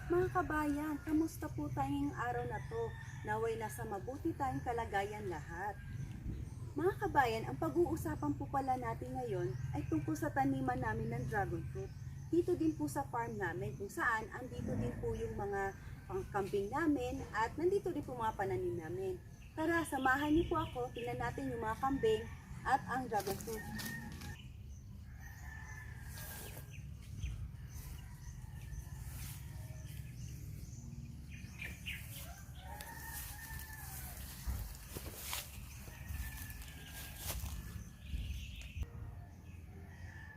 Mga kabayan, kamusta po tayong araw na to? Naway nasa mabuti tayong kalagayan lahat. Mga kabayan, ang pag-uusapan po pala natin ngayon ay tungkol sa taniman namin ng dragon fruit. Dito din po sa farm namin kung saan andito din po yung mga pangkambing namin at nandito din po mga pananim namin. Tara, samahan niyo po ako, tingnan natin yung mga kambing at ang dragon fruit.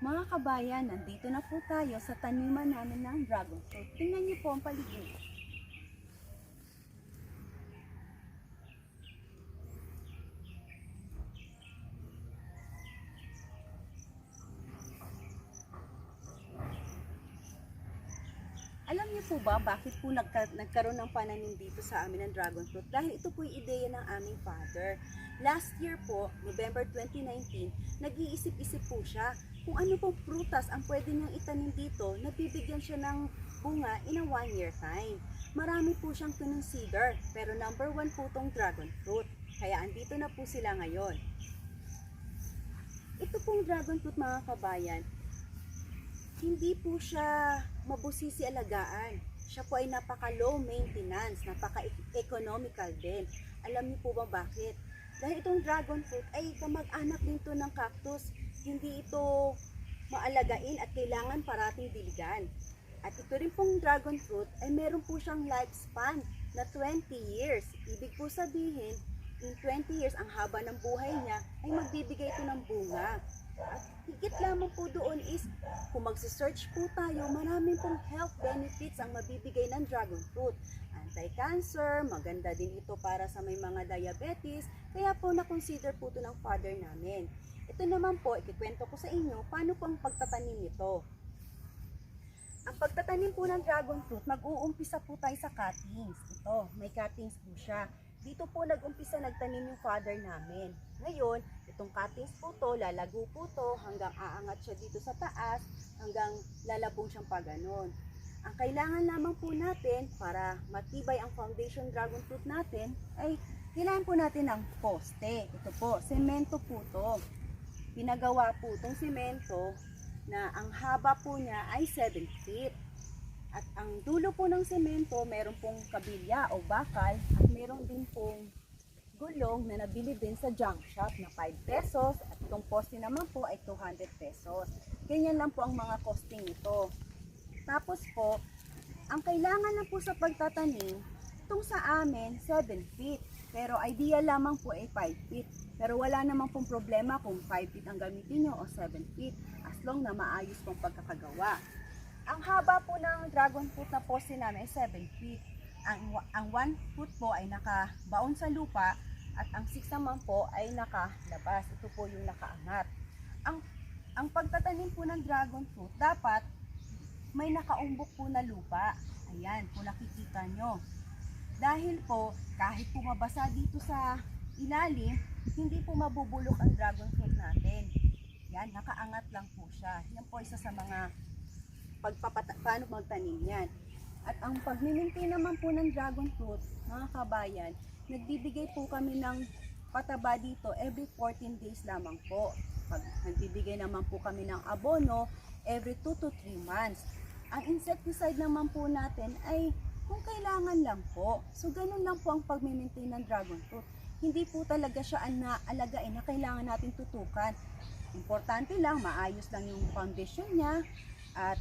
Mga kabayan, nandito na po tayo sa taniman namin ng dragon fruit. Tingnan niyo po ang paligid. Alam niyo po ba bakit po nagkaroon ng pananim dito sa amin ng dragon fruit? Dahil ito po yung ideya ng aming father. Last year po, November 2019, nag-iisip-isip po siya kung ano pong prutas ang pwede niyang itanim dito na bibigyan siya ng bunga in a 1 year time. Marami po siyang kinonsider, pero number 1 po tong dragon fruit. Kaya andito na po sila ngayon. Ito pong dragon fruit mga kabayan, hindi po siya mabusisi alagaan. Siya po ay napaka-low maintenance, napaka-economical din. Alam niyo po ba bakit? Dahil itong dragon fruit ay kamag-anak din to ng cactus. Hindi ito maalagain at kailangan parating diligan. At ito rin pong dragon fruit ay meron po siyang lifespan na 20 years. Ibig po sabihin, in 20 years, ang haba ng buhay niya ay magbibigay ito ng bunga. At higit lamang po doon is, kung magsisearch po tayo, maraming pong health benefits ang mabibigay ng dragon fruit. Anti-cancer, maganda din ito para sa may mga diabetes, kaya po na-consider po ito ng father namin. Ito naman po, ikikwento ko sa inyo, paano po ang pagtatanim nito. Ang pagtatanim po ng dragon fruit, mag-uumpisa po tayo sa cuttings. Ito, may cuttings po siya. Dito po nag-umpisa nagtanim yung father namin. Ngayon, itong cuttings po to, lalago po to hanggang aangat siya dito sa taas, hanggang lalabong siyang paganon. Ang kailangan lamang po natin para matibay ang foundation dragon fruit natin ay kailangan po natin ng poste. Ito po, semento po to. Pinagawa po itong semento na ang haba po niya ay 7 feet. At ang dulo po ng semento, meron pong kabilya o bakal at meron din pong gulong na nabili din sa junk shop na 5 pesos at itong poste naman po ay 200 pesos. Ganyan lang po ang mga costing nito. Tapos po, ang kailangan lang po sa pagtatanim, itong sa amin 7 feet. Pero idea lamang po ay 5 feet. Pero wala namang pong problema kung 5 feet ang gamitin nyo o 7 feet as long na maayos pong pagkakagawa. Ang haba po ng dragon fruit na poste namin ay 7 feet. Ang 1 foot po ay nakabaon sa lupa at ang 6 naman po ay nakalabas. Ito po yung nakaangat. Ang pagtatanim po ng dragon fruit, dapat may nakaumbok po na lupa. Ayan, kung nakikita nyo. Dahil po, kahit po mabasa dito sa ilalim, hindi po mabubulok ang dragon fruit natin. Yan, nakaangat lang po siya. Yan po isa sa mga paano magtanim yan. At ang pag-maintain naman po ng dragon fruit, mga kabayan, nagbibigay po kami ng pataba dito every 14 days lamang po. Nagbibigay naman po kami ng abono every 2 to 3 months. Ang insecticide naman po natin ay kung kailangan lang po. So ganun lang po ang pag-maintain ng dragon fruit. Hindi po talaga siya alagain na kailangan natin tutukan. Importante lang, maayos lang yung foundation niya at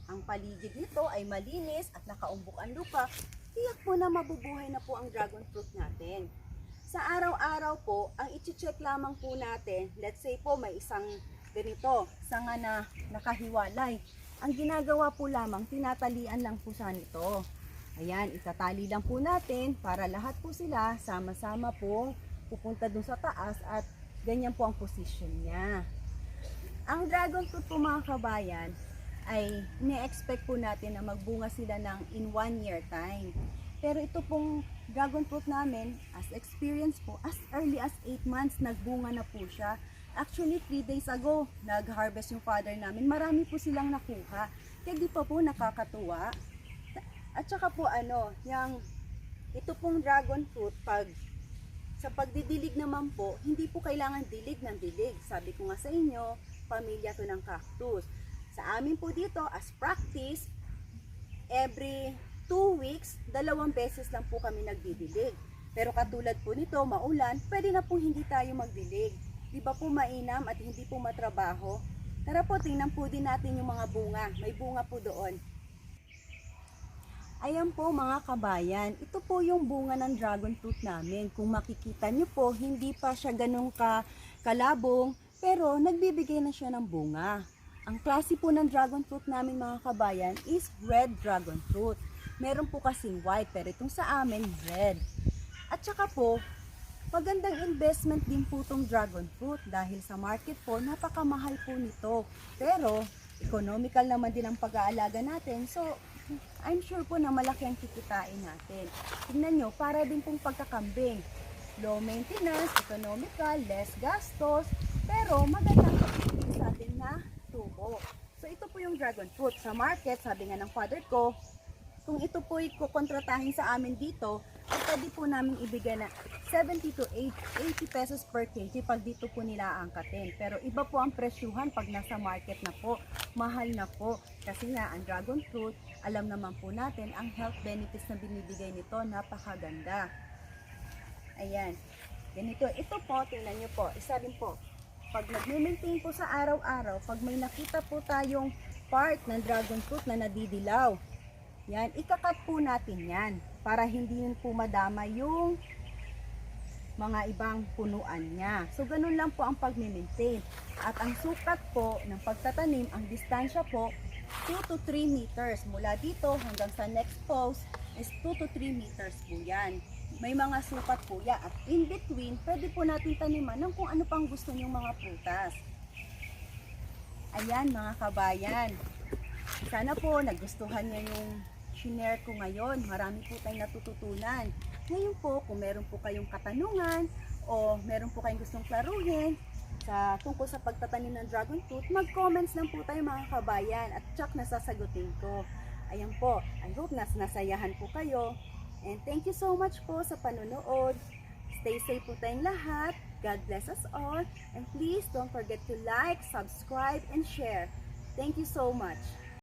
ang paligid nito ay malinis at nakaumbok ang lupa. Tiyak po na mabubuhay na po ang dragon fruit natin. Sa araw-araw po, ang i-check lamang po natin, let's say po may isang ganito, sanga na nakahiwalay. Ang ginagawa po lamang, tinatalian lang po sa nito. Ayan, itatali lang po natin para lahat po sila sama-sama po pupunta dun sa taas at ganyan po ang position niya. Ang dragon fruit po mga kabayan, ay ine-expect po natin na magbunga sila ng in 1 year time. Pero ito pong dragon fruit namin, as experience po, as early as 8 months, nagbunga na po siya. Actually, 3 days ago, nag-harvest yung father namin. Marami po silang nakuha. Kaya di pa po nakakatuwa. At saka po ito pong dragon fruit, sa pagdidilig naman po, hindi po kailangan dilig ng dilig. Sabi ko nga sa inyo, pamilya to ng cactus. Sa amin po dito, as practice, every 2 weeks, 2 beses lang po kami nagdidilig. Pero katulad po nito, maulan, pwede na po hindi tayo magdilig. Di ba po mainam at hindi po matrabaho? Tara po, tingnan po din natin yung mga bunga. May bunga po doon. Ayan po mga kabayan, ito po yung bunga ng dragon fruit namin. Kung makikita nyo po, hindi pa siya ganun kalabong, pero nagbibigay na siya ng bunga. Ang klase po ng dragon fruit namin mga kabayan is red dragon fruit. Meron po kasing white, pero itong sa amin red. At saka po, magandang investment din po itong dragon fruit dahil sa market po, napakamahal po nito. Pero, economical naman din ang pag-aalaga natin. So, I'm sure po na malaki ang kikitain natin. Tingnan nyo, para din pong pagkakambing. Low maintenance, economical, less gastos, pero magandang kapitid sa atin na tubo. So ito po yung dragon fruit. Sa market, sabi nga ng father ko, kung ito po kukontratahin sa amin dito, ay pwede po namin ibigay na 70 to 80 pesos per kg pag dito po nila aangkatin. Pero iba po ang presyuhan pag nasa market na po. Mahal na po. Kasi nga, ang dragon fruit, alam naman po natin, ang health benefits na binibigay nito, napakaganda. Ayan. Ganito. Ito po, tingnan nyo po. Isa rin po. Pag nag-maintain po sa araw-araw, pag may nakita po tayong part ng dragon fruit na nadidilaw, yan, ikakat po natin yan para hindi yun po madama yung mga ibang punuan niya. So, ganun lang po ang pag-maintain. At ang sukat po ng pagtatanim, ang distansya po, 2 to 3 meters. Mula dito hanggang sa next post is 2 to 3 meters po yan. May mga sukat po yan. At in between, pwede po natin taniman ng kung ano pang gusto nyong mga prutas. Ayan mga kabayan. Sana po nagustuhan niyo yung shinare ko ngayon. Marami po tayong natututunan. Ngayon po, kung meron po kayong katanungan o meron po kayong gustong klaruhin tungkol sa pagtatanim ng dragon fruit, mag-comments lang po tayo mga kabayan at tsak nasasagutin ko. Ayan po, I hope nasayahan po kayo. And thank you so much po sa panonood. Stay safe po tayong lahat. God bless us all. And please don't forget to like, subscribe, and share. Thank you so much.